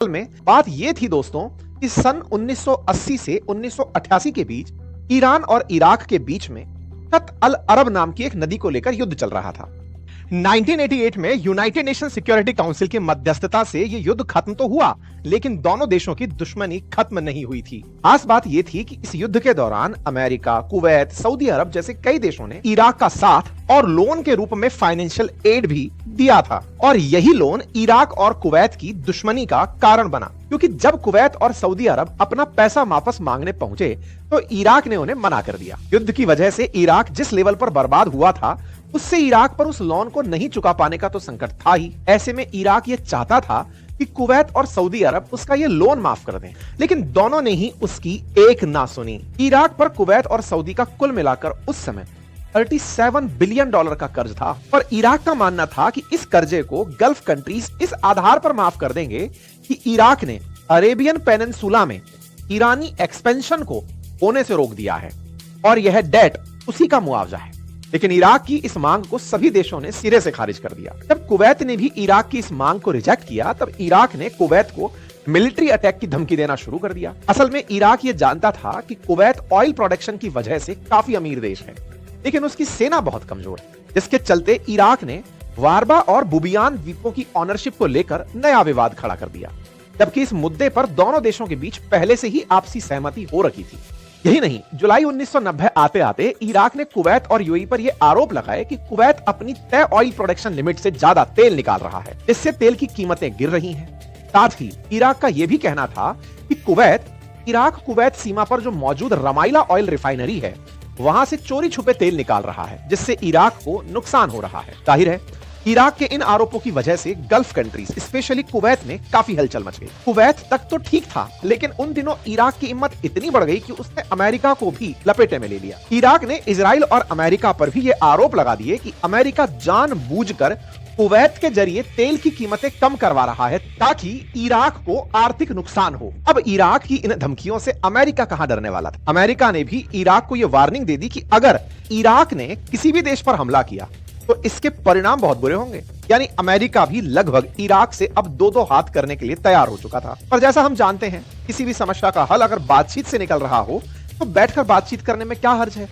असल में बात यह थी दोस्तों कि सन 1980 से 1988 के बीच ईरान और इराक के बीच में शत अल अरब नाम की एक नदी को लेकर युद्ध चल रहा था। 1988 में यूनाइटेड नेशन सिक्योरिटी काउंसिल की मध्यस्थता से यह युद्ध खत्म तो हुआ, लेकिन दोनों देशों की दुश्मनी खत्म नहीं हुई थी। खास बात यह थी कि इस युद्ध के दौरान अमेरिका, कुवैत, सऊदी अरब जैसे कई देशों ने इराक का साथ और लोन के रूप में फाइनेंशियल एड भी दिया था, और यही लोन इराक और कुवैत की दुश्मनी का कारण बना, क्योंकि जब कुवैत और सऊदी अरब अपना पैसा वापस मांगने पहुंचे तो इराक ने उन्हें मना कर दिया। युद्ध की वजह से इराक जिस लेवल पर बर्बाद हुआ था, उससे इराक पर उस लोन को नहीं चुका पाने का तो संकट था ही। ऐसे में इराक ये चाहता था कि कुवैत और सऊदी अरब उसका ये लोन माफ कर दें, लेकिन दोनों ने ही उसकी एक ना सुनी। इराक पर कुवैत और सऊदी का कुल मिलाकर उस समय $37 बिलियन का कर्ज था, और इराक का मानना था कि इस कर्जे को गल्फ कंट्रीज इस आधार पर माफ कर देंगे कि इराक ने अरेबियन पेनिनसुला में ईरानी एक्सपेंशन को होने से रोक दिया है, और यह डेट उसी का मुआवजा है। लेकिन इराक की इस मांग को सभी देशों ने सिरे से खारिज कर दिया। जब कुवैत ने भी इराक की इस मांग को रिजेक्ट किया, तब इराक ने कुवैत को मिलिट्री अटैक की धमकी देना शुरू कर दिया। असल में इराक ये जानता था कि कुवैत ऑयल प्रोडक्शन की वजह से काफी अमीर देश है, लेकिन उसकी सेना बहुत कमजोर है, जिसके चलते इराक ने वारबा और बुबियान द्वीपों की ऑनरशिप को लेकर नया विवाद खड़ा कर दिया, जबकि इस मुद्दे पर दोनों देशों के बीच पहले से ही आपसी सहमति हो रखी थी। यही नहीं, जुलाई 1990 आते आते इराक ने कुवैत और यूएई पर यह आरोप लगाए कि कुवैत अपनी तय ऑयल प्रोडक्शन लिमिट से ज्यादा तेल निकाल रहा है, इससे तेल की कीमतें गिर रही हैं। साथ ही इराक का यह भी कहना था कि कुवैत इराक कुवैत सीमा पर जो मौजूद रमाइला ऑयल रिफाइनरी है, वहां से चोरी छुपे तेल निकाल रहा है, जिससे इराक को नुकसान हो रहा है। जाहिर है, इराक के इन आरोपों की वजह से गल्फ कंट्रीज स्पेशली कुवैत में काफी हलचल मच गई। कुवैत तक तो ठीक था, लेकिन उन दिनों इराक की हिम्मत इतनी बढ़ गई कि उसने अमेरिका को भी लपेटे में ले लिया। इराक ने इजराइल और अमेरिका पर भी ये आरोप लगा दिए कि अमेरिका जानबूझकर कुवैत के जरिए तेल की कीमतें कम करवा रहा है ताकि इराक को आर्थिक नुकसान हो। अब इराक की इन धमकियों से अमेरिका कहां डरने वाला था। अमेरिका ने भी इराक को यह वार्निंग दे दी कि अगर इराक ने किसी भी देश पर हमला किया तो इसके परिणाम बहुत बुरे होंगे। यानी अमेरिका भी लगभग इराक से अब दो हाथ करने के लिए तैयार हो चुका था। पर जैसा हम जानते हैं, किसी भी समस्या का हल अगर बातचीत से निकल रहा हो तो बैठकर बातचीत करने में क्या हर्ज है।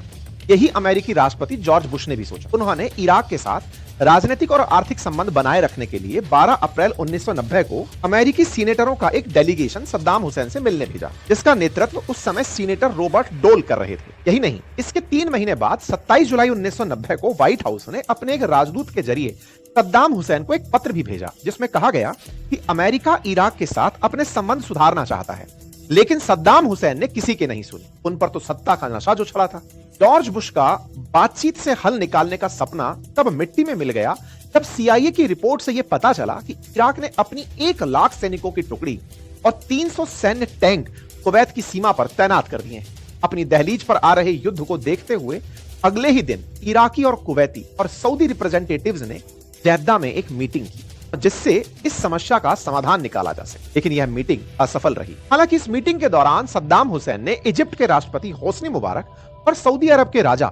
यही अमेरिकी राष्ट्रपति जॉर्ज बुश ने भी सोचा। उन्होंने इराक के साथ राजनीतिक और आर्थिक संबंध बनाए रखने के लिए 12 अप्रैल 1990 को अमेरिकी सीनेटरों का एक डेलीगेशन सद्दाम हुसैन से मिलने भेजा, जिसका नेतृत्व उस समय सीनेटर रॉबर्ट डोल कर रहे थे। यही नहीं, इसके 3 महीने बाद 27 जुलाई 1990 को व्हाइट हाउस ने अपने एक राजदूत के जरिए सद्दाम हुसैन को एक पत्र भी भेजा, जिसमें कहा गया कि अमेरिका इराक के साथ अपने संबंध सुधारना चाहता है, लेकिन सद्दाम हुसैन ने किसी के नहीं सुनी। उन पर तो सत्ता का नशा जो चढ़ा था। जॉर्ज बुश का बातचीत से हल निकालने का सपना तब मिट्टी में मिल गया जब सीआईए की रिपोर्ट से यह पता चला कि इराक ने अपनी 1 लाख सैनिकों की टुकड़ी और 300 सैन्य टैंक कुवैत की सीमा पर तैनात कर दिए हैं। अपनी दहलीज पर आ रहे युद्ध को देखते हुए अगले ही दिन इराकी और कुवैती और सऊदी रिप्रेजेंटेटिव्स ने जद्दा में एक मीटिंग की, जिससे इस समस्या का समाधान निकाला जा सके। लेकिन यह मीटिंग असफल रही। हालांकि इस मीटिंग के दौरान सद्दाम हुसैन ने इजिप्ट के राष्ट्रपति होस्नी मुबारक और सऊदी अरब के राजा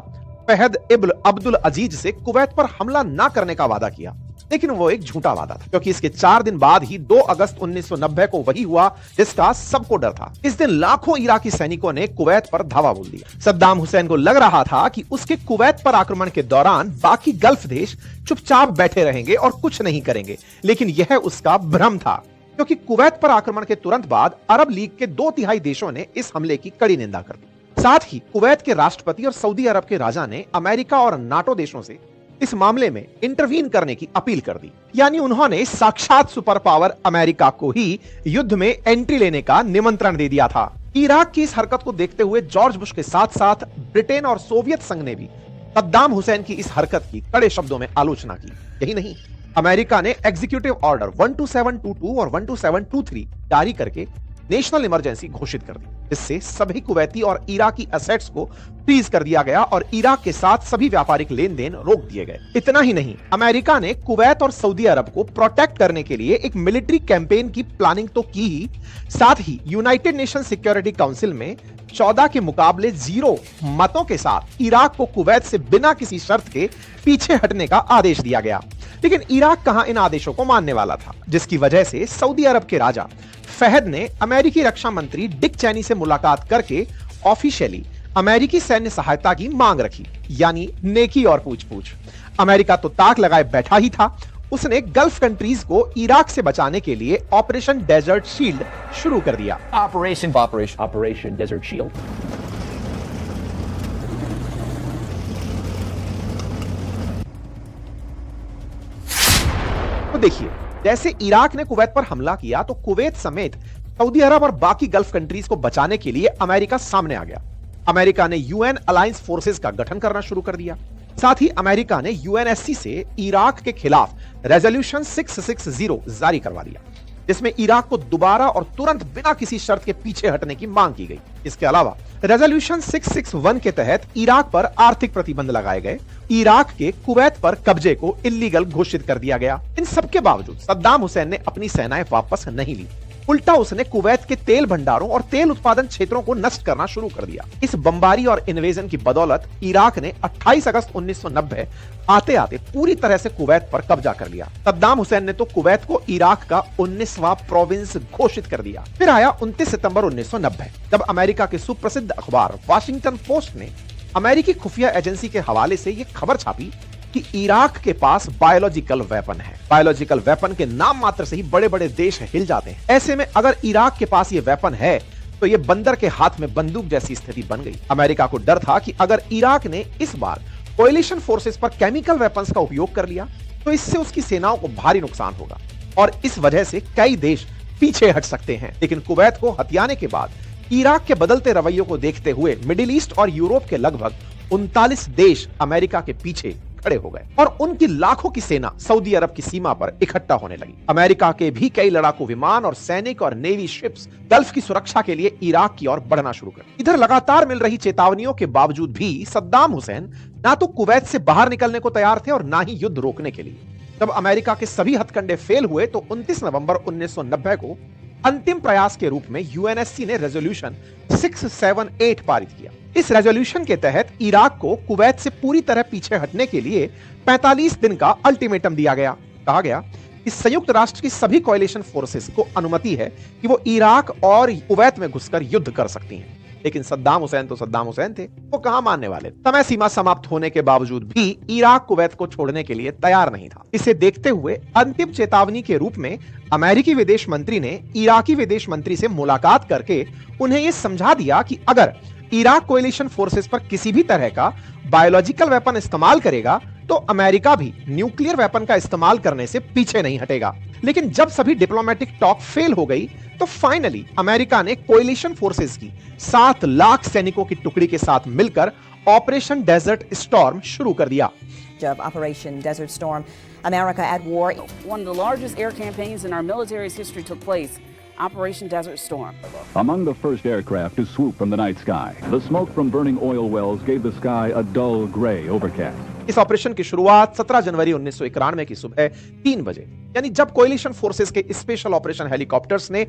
फहद इब्न अब्दुल अजीज से कुवैत पर हमला न करने का वादा किया, लेकिन वो एक झूठा वादा था, क्योंकि इसके 4 दिन बाद ही 2 अगस्त 1990 को वही हुआ जिसका सबको डर था। इस दिन लाखों इराकी सैनिकों ने कुवैत पर धावा बोल दिया। सद्दाम हुसैन को लग रहा था कि उसके कुवैत पर आक्रमण के दौरान बाकी गल्फ देश चुपचाप बैठे रहेंगे और कुछ नहीं करेंगे, लेकिन यह उसका भ्रम था, क्योंकि कुवैत पर आक्रमण के तुरंत बाद अरब लीग के 2/3 देशों ने इस हमले की कड़ी निंदा कर दी। साथ ही कुवैत के राष्ट्रपति और सऊदी अरब के राजा ने अमेरिका और नाटो देशों से इस मामले में इंटरवीन करने की अपील कर दी। यानी उन्होंने साक्षात सुपर पावर अमेरिका को ही युद्ध में एंट्री लेने का निमंत्रण दे दिया था। इराक की इस हरकत को देखते हुए जॉर्ज बुश के साथ साथ ब्रिटेन और सोवियत संघ ने भी सद्दाम हुसैन की इस हरकत की कड़े शब्दों में आलोचना की। यही नहीं, अमेरिका ने एग्जीक्यूटिव ऑर्डर 12722 और 12723 जारी करके नेशनल इमरजेंसी घोषित कर दी, जिससे सभी कुवैती और इराकी एसेट्स को फ्रीज कर दिया गया और इराक के साथ सभी व्यापारिक लेन देन रोक दिए गए। इतना ही नहीं, अमेरिका ने कुवैत और सऊदी अरब को प्रोटेक्ट करने के लिए एक मिलिट्री कैंपेन की प्लानिंग तो की ही, साथ ही यूनाइटेड नेशन सिक्योरिटी काउंसिल में 14 के मुकाबले 0 मतों के साथ इराक को कुवैत से बिना किसी शर्त के पीछे हटने का आदेश दिया गया। लेकिन इराक कहां इन आदेशों को मानने वाला था, जिसकी वजह से सऊदी अरब के राजा फहद ने अमेरिकी रक्षा मंत्री डिक चैनी से मुलाकात करके ऑफिशियली अमेरिकी सैन्य सहायता की मांग रखी, यानी नेकी और पूछ-पूछ। अमेरिका तो ताक लगाए बैठा ही था। उसने गल्फ कंट्रीज को इराक से बचाने के लिए ऑपरेशन डेजर्ट शील्ड शुरू कर दिया। Operation desert shield. तो देखिए, जैसे इराक ने कुवैत पर हमला किया तो कुवैत समेत सऊदी अरब और बाकी गल्फ कंट्रीज को बचाने के लिए अमेरिका सामने आ गया। अमेरिका ने यूएन अलायंस फोर्सेस का गठन करना शुरू कर दिया। साथ ही अमेरिका ने यूएनएससी से इराक के खिलाफ रेजोल्यूशन 660 जारी करवा दिया, जिसमें इराक को दोबारा और तुरंत बिना किसी शर्त के पीछे हटने की मांग की गई। इसके अलावा रेजोल्यूशन 661 के तहत इराक पर आर्थिक प्रतिबंध लगाए गए। इराक के कुवैत पर कब्जे को इल्लीगल घोषित कर दिया गया। इन सबके बावजूद सद्दाम हुसैन ने अपनी सेनाएं वापस नहीं ली। उल्टा उसने कुवैत के तेल भंडारों और तेल उत्पादन क्षेत्रों को नष्ट करना शुरू कर दिया। इस बमबारी और इन्वेजन की बदौलत इराक ने 28 अगस्त 1990 आते आते पूरी तरह से कुवैत पर कब्जा कर लिया। सद्दाम हुसैन ने तो कुवैत को इराक का 19वां प्रोविंस घोषित कर दिया। फिर आया 29 सितंबर 1990, जब अमेरिका के सुप्रसिद्ध अखबार वाशिंगटन पोस्ट ने अमेरिकी खुफिया एजेंसी के हवाले से यह खबर छापी कि इराक के पास बायोलॉजिकल वेपन है। बायोलॉजिकल वेपन के नाम मात्र से ही बड़े बड़े देश हिल जाते हैं। ऐसे में अगर इराक के पास ये वेपन है तो ये बंदर के हाथ में बंदूक जैसी स्थिति बन गई। अमेरिका को डर था कि अगर इराक ने इस बार कोएलिशन फोर्सेस पर केमिकल वेपन्स का उपयोग कर लिया तो इससे उसकी सेनाओं को भारी नुकसान होगा और इस वजह से कई देश पीछे हट सकते हैं। लेकिन कुवैत को हथियाने के बाद इराक के बदलते रवैयों को देखते हुए मिडिल ईस्ट और यूरोप के लगभग 39 देश अमेरिका के पीछे खड़े हो गए और उनकी लाखों की सेना सऊदी अरब की सीमा पर इकट्ठा होने लगी। अमेरिका के भी कई लड़ाकू विमान और सैनिक और नेवी शिप्स गल्फ की सुरक्षा के लिए इराक की ओर बढ़ना शुरू कर। इधर लगातार मिल रही चेतावनियों के बावजूद भी सद्दाम हुसैन ना तो कुवैत से बाहर निकलने को तैयार थे और ना ही युद्ध रोकने के लिए। जब अमेरिका के सभी हथकंडे फेल हुए तो 29 नवंबर 1990 को अंतिम प्रयास के रूप में यूएनएससी ने रेजोल्यूशन 678 पारित किया। इस रेजोल्यूशन के तहत इराक को कुवैत से पूरी तरह पीछे हटने के लिए 45 दिन का अल्टीमेटम दिया गया। कहा गया कि संयुक्त राष्ट्र की सभी कोएलिशन फोर्सेस को अनुमति है कि वो इराक और कुवैत में घुसकर युद्ध कर सकती हैं। लेकिन सद्दाम हुसैन तो सद्दाम हुसैन थे, वो कहां मानने वाले। समय सीमा समाप्त होने के बावजूद भी इराक कुवैत को छोड़ने के लिए तैयार नहीं था। इसे देखते हुए अंतिम चेतावनी के रूप में अमेरिकी विदेश मंत्री ने इराकी विदेश मंत्री से मुलाकात करके उन्हें यह समझा दिया कि अगर इराक कोएलिशन फोर्सेस पर किसी भी तरह का बायोलॉजिकल वेपन इस्तेमाल करेगा तो अमेरिका भी न्यूक्लियर वेपन का इस्तेमाल करने से पीछे नहीं हटेगा। लेकिन जब सभी डिप्लोमेटिक टॉक फेल हो गई तो फाइनली अमेरिका ने कोएलिशन फोर्सेस की 7 लाख सैनिकों की टुकड़ी के साथ मिलकर ऑपरेशन डेजर्ट स्टॉर्म शुरू कर दिया। Of Operation Desert Storm, America at war. One of the largest air campaigns in our military's history took place, Operation Desert Storm. Among the first aircraft to swoop from the night sky, the smoke from burning oil wells gave the sky a dull gray overcast. इस operation की शुरुआत 17 जनवरी 1991 की सुबह 3 बजे, यानी जब coalition forces के special operation helicopters ने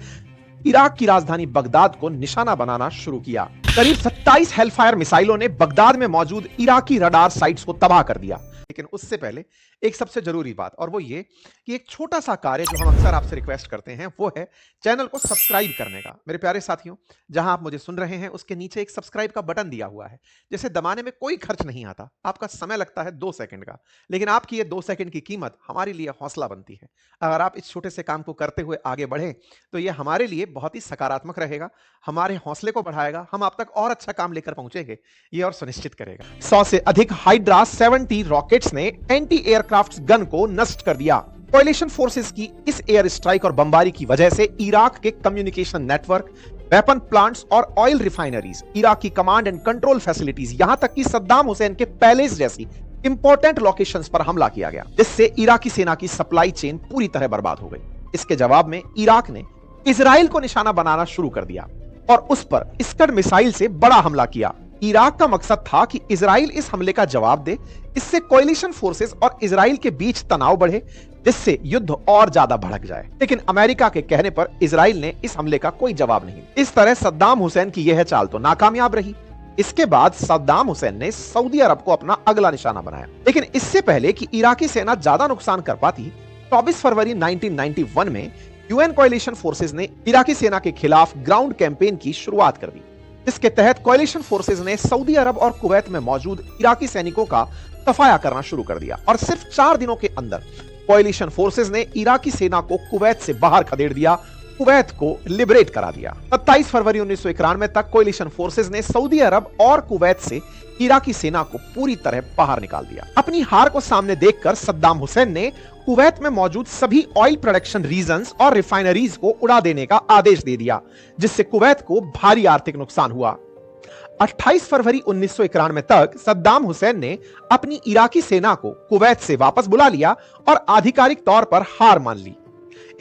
इराक की राजधानी बगदाद को निशाना बनाना शुरू किया। करीब 27 हेलफायर मिसाइलों ने बगदाद में मौजूद इराकी रडार साइट्स को तबाह कर दिया। लेकिन उससे पहले एक सबसे जरूरी बात, और वो ये कि एक छोटा सा कार्य जो हम अक्सर आपसे रिक्वेस्ट करते हैं वो है चैनल को सब्सक्राइब करने का। मेरे प्यारे साथियों, जहां आप मुझे सुन रहे हैं उसके नीचे एक सब्सक्राइब का बटन दिया हुआ है, जिसे दबाने में कोई खर्च नहीं आता। आपका समय लगता है 2 सेकंड का, लेकिन आपकी ये 2 सेकंड की कीमत हमारे लिए हौसला बनती है। अगर आप इस छोटे से काम को करते हुए आगे बढ़े तो ये हमारे लिए बहुत ही सकारात्मक रहेगा, हमारे हौसले को बढ़ाएगा, हम आप तक और अच्छा काम लेकर पहुंचेंगे ये और सुनिश्चित करेगा। 100 से अधिक हाइड्रा 70 रॉकेट्स ने एंटी एयरक्राफ्ट गन को नष्ट कर दिया। कोएलिशन फोर्सेस की इस एयर स्ट्राइक और बमबारी की वजह से इराक के कम्युनिकेशन नेटवर्क, वेपन प्लांट्स और ऑयल रिफाइनरीज, इराक की कमांड एंड कंट्रोल फैसिलिटीज, यहां तक कि सद्दाम हुसैन के पैलेस जैसी इंपॉर्टेंट लोकेशंस पर हमला किया गया, जिससे इराकी सेना की सप्लाई चेन पूरी तरह बर्बाद हो गई। इसके जवाब में इराक ने इजराइल को निशाना बनाना शुरू कर दिया और उस पर स्कड मिसाइल से बड़ा हमला किया। इराक का मकसद था कि इजराइल इस हमले का जवाब दे, इससे कोएलिशन फोर्सेस और इजराइल के बीच तनाव बढ़े, जिससे युद्ध और ज्यादा भड़क जाए। लेकिन अमेरिका के कहने पर इजराइल ने इस हमले का कोई जवाब नहीं दिया। इस तरह सद्दाम हुसैन की यह चाल तो नाकामयाब रही। इसके बाद सद्दाम हुसैन ने सऊदी अरब को अपना अगला निशाना बनाया। लेकिन इससे पहले कि इराकी सेना ज्यादा नुकसान कर पाती, 24 फरवरी 1991 में यूएन कोएलिशन फोर्सेस ने इराकी सेना के खिलाफ ग्राउंड कैंपेन की शुरुआत कर दी। इसके तहत कोएलिशन फोर्सेस ने सऊदी अरब और कुवैत में मौजूद इराकी सैनिकों का सफाया करना शुरू कर दिया और सिर्फ 4 दिनों के अंदर कोएलिशन फोर्सेस ने इराकी सेना को कुवैत से बाहर खदेड़ दिया, कुवैत को लिबरेट करा दिया। 27 फरवरी 1991 तक कोएलिशन फोर्सेस ने सऊदी अरब और कुवैत से इराकी सेना को पूरी तरह बाहर निकाल दिया। अपनी हार को सामने देखकर सद्दाम हुसैन ने कुवैत में मौजूद सभी ऑयल प्रोडक्शन रीजन्स और रिफाइनरीज को उड़ा देने का आदेश दे दिया, जिससे कुवैत को भारी आर्थिक नुकसान हुआ। 28 फरवरी 1991 तक सद्दाम हुसैन ने अपनी इराकी सेना को कुवैत से वापस बुला लिया और आधिकारिक तौर पर हार मान ली।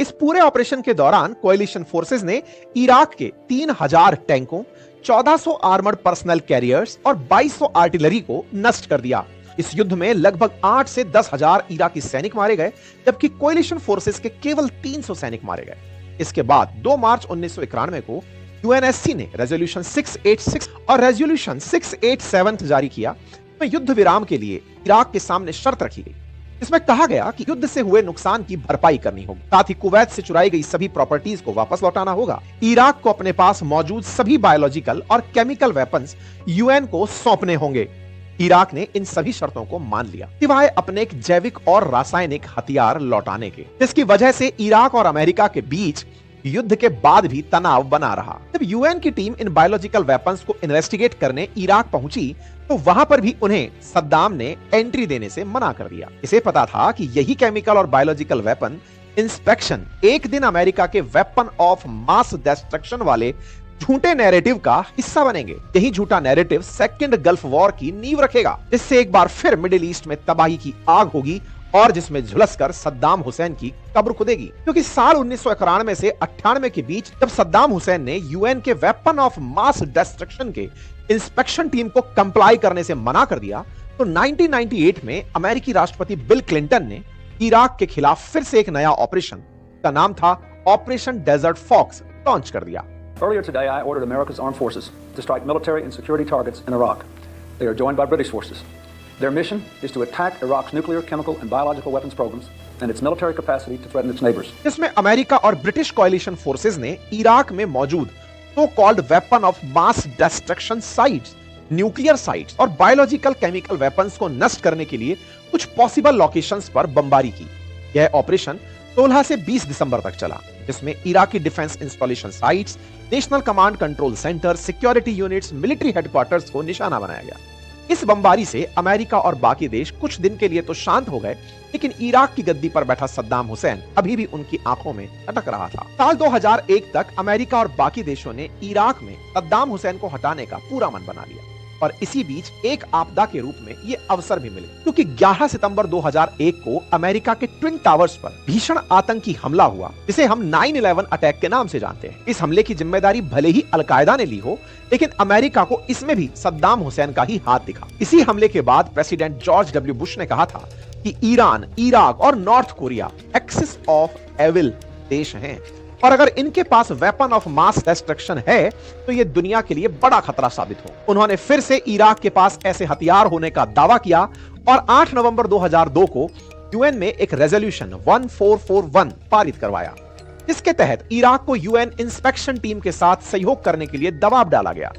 इस पूरे ऑपरेशन के दौरान कोएलिशन फोर्सेस ने इराक के 3000 टैंकों, 1400 आर्मर्ड पर्सनल कैरियर्स और 2200 आर्टिलरी को नष्ट कर दिया। इस युद्ध में लगभग 8 से 10,000 इराकी सैनिक मारे गए, जबकि कोएलिशन फोर्सेस के केवल 300 सैनिक मारे गए। इसके बाद 2 मार्च 1991 को यूएनएससी ने रेजोल्यूशन 686 और रेजोल्यूशन 687 जारी किया, जिसमें युद्ध विराम के लिए इराक के सामने शर्त रखी गई। इसमें कहा गया कि युद्ध से हुए नुकसान की भरपाई करनी होगी, साथ ही कुवैत से चुराई गई सभी प्रॉपर्टीज को वापस लौटाना होगा। इराक को अपने पास मौजूद सभी बायोलॉजिकल और केमिकल वेपन्स यूएन को सौंपने होंगे। इराक ने इन सभी शर्तों को मान लिया, सिवाय अपने एक जैविक और रासायनिक हथियार लौटाने के, जिसकी वजह से इराक और अमेरिका के बीच युद्ध के बाद भी तनाव बना रहा। जब यूएन की टीम इन बायोलॉजिकल वेपन्स को इन्वेस्टिगेट करने इराक पहुंची, तो वहां पर भी उन्हें सद्दाम ने एंट्री देने से मना कर दिया। इसे पता था कि यही केमिकल और बायोलॉजिकल वेपन इंस्पेक्शन एक दिन अमेरिका के वेपन ऑफ मास डिस्ट्रक्शन वाले झूठे नैरेटिव का हिस्सा बनेंगे। यही झूठा नैरेटिव सेकेंड गल्फ वॉर की नींव रखेगा, जिससे एक बार फिर मिडिल ईस्ट में तबाही की आग होगी और जिसमें झुलसकर सद्दाम हुसैन की कब्र खुदेगी। क्योंकि साल 1991 से 98 के बीच जब सद्दाम हुसैन ने यूएन के वेपन ऑफ मास डिस्ट्रक्शन के इंस्पेक्शन टीम को कंप्लाई करने से मना कर दिया, तो 1998 में अमेरिकी राष्ट्रपति बिल क्लिंटन ने इराक के खिलाफ फिर से एक नया ऑपरेशन, का नाम था ऑपरेशन डेजर्ट फॉक्स, लॉन्च कर दिया। Earlier today, I ordered America's armed forces to strike military and security targets in Iraq. They are joined by British forces. Their mission is to attack Iraq's nuclear, chemical, and biological weapons programs and its military capacity to threaten its neighbors. इसमें America और British coalition forces ने Iraq में मौजूद so called weapon of mass destruction sites, nuclear sites और biological chemical weapons को नष्ट करने के लिए कुछ पॉसिबल लोकेशंस पर बमबारी की। यह ऑपरेशन 16 से 20 दिसंबर तक चला, जिसमें Iraqi defence installation sites, national command control centre, security units, military headquarters को निशाना बनाया गया। इस बमबारी से अमेरिका और बाकी देश कुछ दिन के लिए तो शांत हो गए, लेकिन इराक की गद्दी पर बैठा सद्दाम हुसैन अभी भी उनकी आंखों में अटक रहा था। साल 2001 तक अमेरिका और बाकी देशों ने इराक में सद्दाम हुसैन को हटाने का पूरा मन बना लिया, और इसी बीच एक आपदा के रूप में ये अवसर भी मिले, क्योंकि 11 सितंबर 2001 को अमेरिका के ट्विन टावर्स पर भीषण आतंकी हमला हुआ, जिसे हम 9/11 अटैक के नाम से जानते हैं। इस हमले की जिम्मेदारी भले ही अलकायदा ने ली हो, लेकिन अमेरिका को इसमें भी सद्दाम हुसैन का ही हाथ दिखा। इसी हमले के बाद प्रेसिडेंट जॉर्ज डब्ल्यू बुश ने कहा था कि ईरान, इराक और north Korea axis of evil देश हैं, और अगर इनके पास वेपन ऑफ मास डिस्ट्रक्शन है तो ये दुनिया के लिए बड़ा खतरा साबित हो। उन्होंने फिर से इराक के पास ऐसे हथियार होने का दावा किया और 8 नवंबर 2002 को यूएन में एक रेजोल्यूशन 1441 पारित करवाया, जिसके तहत इराक को यूएन इंस्पेक्शन टीम के साथ सहयोग करने के लिए दबाव डाला गया।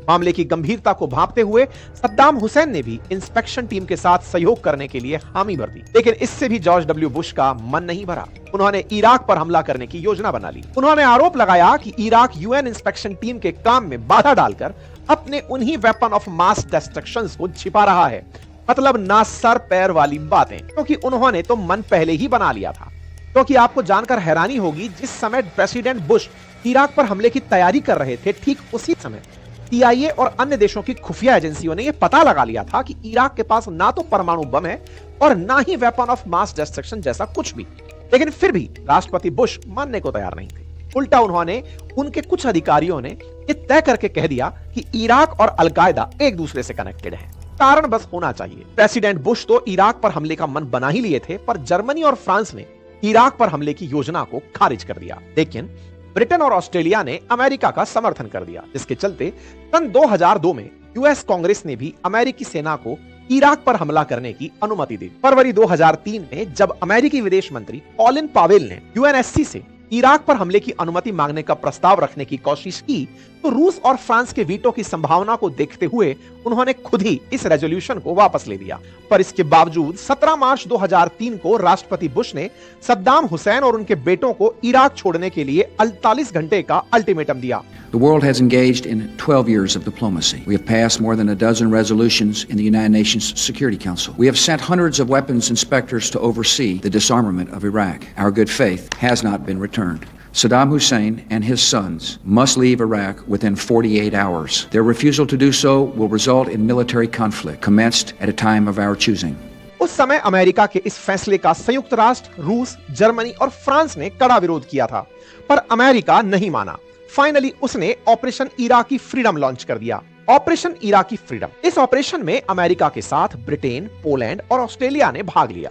मामले की गंभीरता को भांपते हुए सद्दाम हुसैन ने भी इंस्पेक्शन टीम के साथ सहयोग करने के लिए हामी भर दी, लेकिन इससे भी जॉर्ज डब्ल्यू बुश का मन नहीं भरा। उन्होंने इराक पर हमला करने की योजना बना ली। उन्होंने आरोप लगाया कि इराक यूएन इंस्पेक्शन टीम के काम में बाधा डालकर अपने उन्हीं वेपन ऑफ मास डिस्ट्रक्शन को छिपा रहा है। मतलब ना सर पैर वाली बातें, क्योंकि उन्होंने तो मन पहले ही बना लिया था। क्योंकि आपको जानकर हैरानी होगी, जिस समय प्रेसिडेंट बुश इराक पर हमले की तैयारी कर रहे थे, ठीक उसी समय सीआईए और अन्य देशों की खुफिया एजेंसियों ने यह पता लगा लिया था कि इराक के पास ना तो परमाणु बम है और ना ही वेपन ऑफ मास डिस्ट्रक्शन जैसा कुछ भी। लेकिन फिर भी राष्ट्रपति बुश मानने को तैयार नहीं थे। उल्टा उन्होंने, उनके कुछ अधिकारियों ने यह तय करके कह दिया कि इराक और अलकायदा एक दूसरे से कनेक्टेड हैं। कारण बस होना चाहिए। प्रेसिडेंट बुश तो इराक पर हमले का मन बना ही लिए थे, पर जर्मनी और फ्रांस ने इराक पर हमले की योजना को खारिज कर दिया। लेकिन ब्रिटेन और ऑस्ट्रेलिया ने अमेरिका का समर्थन कर दिया, जिसके चलते सन 2002 में यूएस कांग्रेस ने भी अमेरिकी सेना को इराक पर हमला करने की अनुमति दी। फरवरी 2003 में जब अमेरिकी विदेश मंत्री कॉलिन पावेल ने यूएनएससी से इराक पर हमले की अनुमति मांगने का प्रस्ताव रखने की कोशिश की तो रूस और फ्रांस के वीटो की संभावना को देखते हुए उन्होंने खुद ही इस रेजोल्यूशन को वापस ले लिया। पर इसके बावजूद 17 मार्च 2003 को राष्ट्रपति बुश ने सद्दाम हुसैन और उनके बेटों को इराक छोड़ने के लिए 48 घंटे का अल्टीमेटम दिया। The world has engaged in 12 years of diplomacy. We have passed more than a dozen resolutions in the United Nations Security Council. We have sent hundreds of weapons inspectors to oversee the disarmament of Iraq. Our good faith has not been returned. Saddam Hussein and his sons must leave Iraq within 48 hours. Their refusal to do so will result in military conflict commenced at a time of our choosing. उस समय America के इस फैसले का संयुक्त राष्ट्र, रूस, Germany और फ्रांस ने कड़ा विरोध किया था, पर अमेरिका नहीं माना। फाइनली उसने ऑपरेशन इराकी फ्रीडम लॉन्च कर दिया। ऑपरेशन इराकी फ्रीडम, इस ऑपरेशन में अमेरिका के साथ ब्रिटेन, पोलैंड और ऑस्ट्रेलिया ने भाग लिया।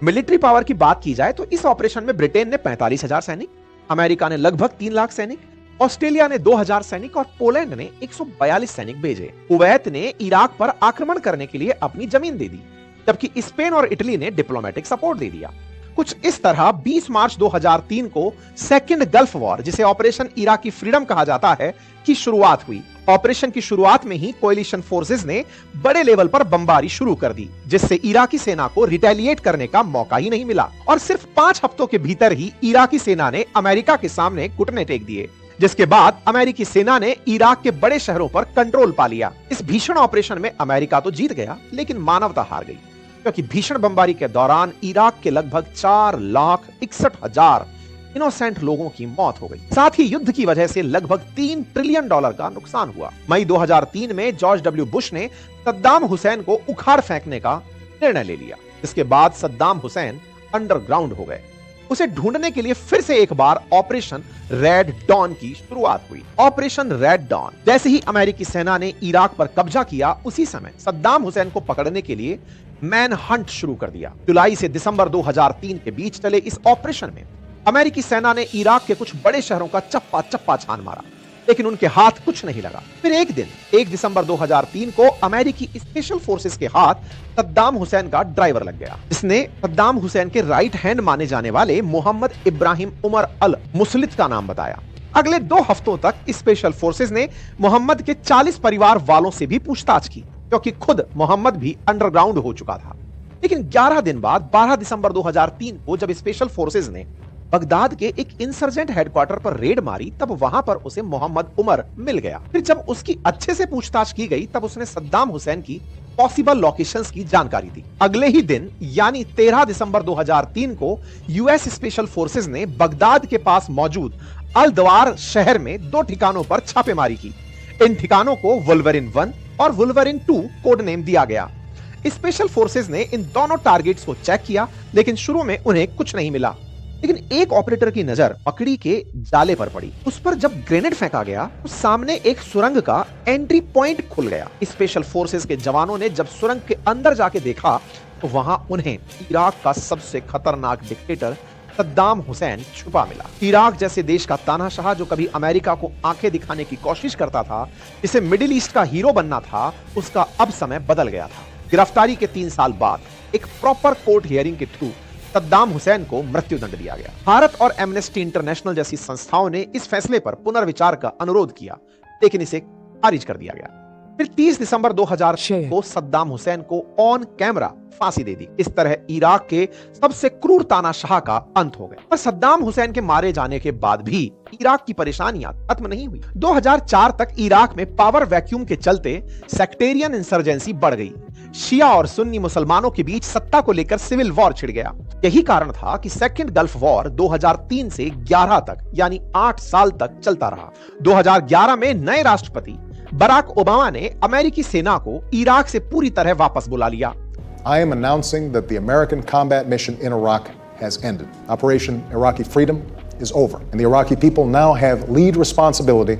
मिलिट्री पावर की बात की जाए तो इस ऑपरेशन में ब्रिटेन ने 45,000 सैनिक, अमेरिका ने लगभग 3 लाख सैनिक, ऑस्ट्रेलिया ने 2,000 सैनिक और पोलैंड ने 142 सैनिक भेजे। कुवैत ने इराक पर आक्रमण करने के लिए अपनी जमीन दे दी, जबकि स्पेन और इटली ने डिप्लोमेटिक सपोर्ट दे दिया। कुछ इस तरह 20 मार्च 2003 को सेकेंड गल्फ वॉर, जिसे ऑपरेशन इराकी फ्रीडम कहा जाता है, की शुरुआत हुई। ऑपरेशन की शुरुआत में ही कोएलिशन फोर्सेस ने बड़े लेवल पर बमबारी शुरू कर दी, जिससे इराकी सेना को रिटेलिएट करने का मौका ही नहीं मिला और सिर्फ 5 हफ्तों के भीतर ही इराकी सेना ने अमेरिका के सामने घुटने टेक दिए, जिसके बाद अमेरिकी सेना ने इराक के बड़े शहरों पर कंट्रोल पा लिया। इस भीषण ऑपरेशन में अमेरिका तो जीत गया, लेकिन मानवता हार गई, क्योंकि भीषण बमबारी के दौरान इराक के लगभग 4,61,000 इनोसेंट लोगों की मौत हो गई। साथ ही युद्ध की वजह से लगभग $3 ट्रिलियन का नुकसान हुआ। मई 2003 में जॉर्ज डब्ल्यू बुश ने सद्दाम हुसैन को उखाड़ फेंकने का निर्णय ले लिया, जिसके बाद सद्दाम हुसैन अंडरग्राउंड हो गए। उसे ढूंढने के लिए फिर से एक बार ऑपरेशन रेड डॉन की शुरुआत हुई। ऑपरेशन रेड डॉन, जैसे ही अमेरिकी सेना ने इराक पर कब्जा किया, उसी समय सद्दाम हुसैन को पकड़ने के लिए मैन हंट शुरू कर दिया। जुलाई से दिसंबर 2003 के बीच चले इस ऑपरेशन में अमेरिकी सेना ने इराक के कुछ बड़े शहरों का चप्पा चप्पा छान मारा, लेकिन उनके हाथ कुछ नहीं लगा। फिर एक दिन 1 दिसंबर 2003 को अमेरिकी स्पेशल फोर्सेस के हाथ सद्दाम हुसैन का ड्राइवर लग गया, जिसने सद्दाम हुसैन के राइट हैंड माने जाने वाले मोहम्मद इब्राहिम उमर अल मुसलित का नाम बताया। अगले 2 हफ्तों तक स्पेशल फोर्सेस ने मोहम्मद के 40 परिवार वालों से भी पूछताछ की, क्योंकि खुद मोहम्मद भी अंडरग्राउंड हो चुका था। लेकिन 11 दिन बाद 12 दिसंबर 2003 को जब स्पेशल फोर्सेस ने बगदाद के एक इंसर्जेंट हेडक्वार्टर पर रेड मारी, तब वहां पर उसे मोहम्मद उमर मिल गया। फिर जब उसकी अच्छे से पूछताछ की गई, तब उसने सद्दाम हुसैन की पॉसिबल लोकेशंस की जानकारी दी। अगले ही दिन यानी 13 दिसंबर 2003 को यूएस स्पेशल फोर्सेस ने बगदाद के पास मौजूद अल दवार शहर में 2 ठिकानों पर छापेमारी की। इन ठिकानों को वुल्वरिन 1 और वुल्वरिन 2 कोड नेम दिया गया। स्पेशल फोर्सेस ने इन दोनों टारगेट्स को चेक किया, लेकिन शुरू में उन्हें कुछ नहीं मिला। लेकिन एक ऑपरेटर की नजर पकड़ी के जाले पर पड़ी। उस पर जब ग्रेनेड फेंका गया तो सामने एक सुरंग का एंट्री पॉइंट खुल गया। स्पेशल फोर्सेस के जवानों ने जब सुरंग के अंदर जाके देखा तो वहां उन्हें इराक का सबसे खतरनाक डिक्टेटर सद्दाम हुसैन छुपा मिला। इराक जैसे देश का तानाशाह, जो कभी अमेरिका को आंखें दिखाने की कोशिश करता था, जिसे मिडिल ईस्ट का हीरो बनना था, उसका अब समय बदल गया था। गिरफ्तारी के 3 साल बाद एक प्रॉपर कोर्ट हियरिंग के थ्रू सद्दाम हुसैन को मृत्युदंड दिया गया। भारत और एमनेस्टी इंटरनेशनल जैसी संस्थाओं ने इस फैसले पर पुनर्विचार का अनुरोध किया, लेकिन इसे खारिज कर दिया गया। फिर 30 दिसंबर 2006 को सद्दाम हुसैन को ऑन कैमरा फांसी दे दी। इस तरह इराक के सबसे क्रूर तानाशाह का अंत हो गया। पर सद्दाम हुसैन के मारे जाने के बाद भी इराक की परेशानियां खत्म नहीं हुई। 2004 तक इराक में पावर वैक्यूम के चलते सेक्टेरियन इंसर्जेंसी बढ़ गई। शिया और सुन्नी मुसलमानों के बीच सत्ता को लेकर सिविल वॉर छिड़ गया। यही कारण था कि सेकेंड गल्फ वॉर 2003 से 11 तक यानी 8 साल तक चलता रहा। 2011 में नए राष्ट्रपति बराक ओबामा ने अमेरिकी सेना को इराक से पूरी तरह वापस बुला लिया। I am announcing that the American combat mission in Iraq has ended. Operation Iraqi Freedom is over, and the Iraqi people now have lead responsibility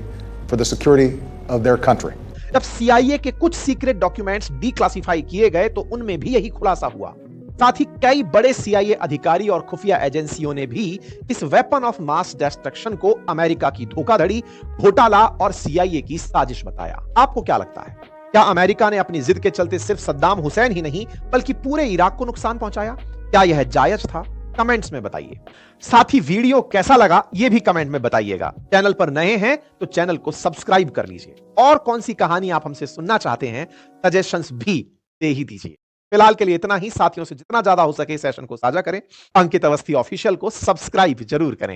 for the security of their country. जब CIA के कुछ secret documents declassify किए गए तो उनमें भी यही खुलासा हुआ। साथ ही कई बड़े CIA अधिकारी और खुफिया एजेंसियों ने भी इस वेपन ऑफ मास डिस्ट्रक्शन को अमेरिका की धोखाधड़ी, घोटाला और CIA की साजिश बताया। आपको क्या लगता है, क्या अमेरिका ने अपनी जिद के चलते सिर्फ सद्दाम हुसैन ही नहीं बल्कि पूरे इराक को नुकसान पहुंचाया? क्या यह जायज था? कमेंट्स में बताइए। साथ ही वीडियो कैसा लगा यह भी कमेंट में बताइएगा। चैनल पर नए हैं तो चैनल को सब्सक्राइब कर लीजिए। और कौन सी कहानी आप हमसे सुनना चाहते हैं, सजेशंस भी दे ही दीजिए। फिलहाल के लिए इतना ही। साथियों से जितना ज्यादा हो सके सेशन को साझा करें। अंकित अवस्थी ऑफिशियल को सब्सक्राइब जरूर करें।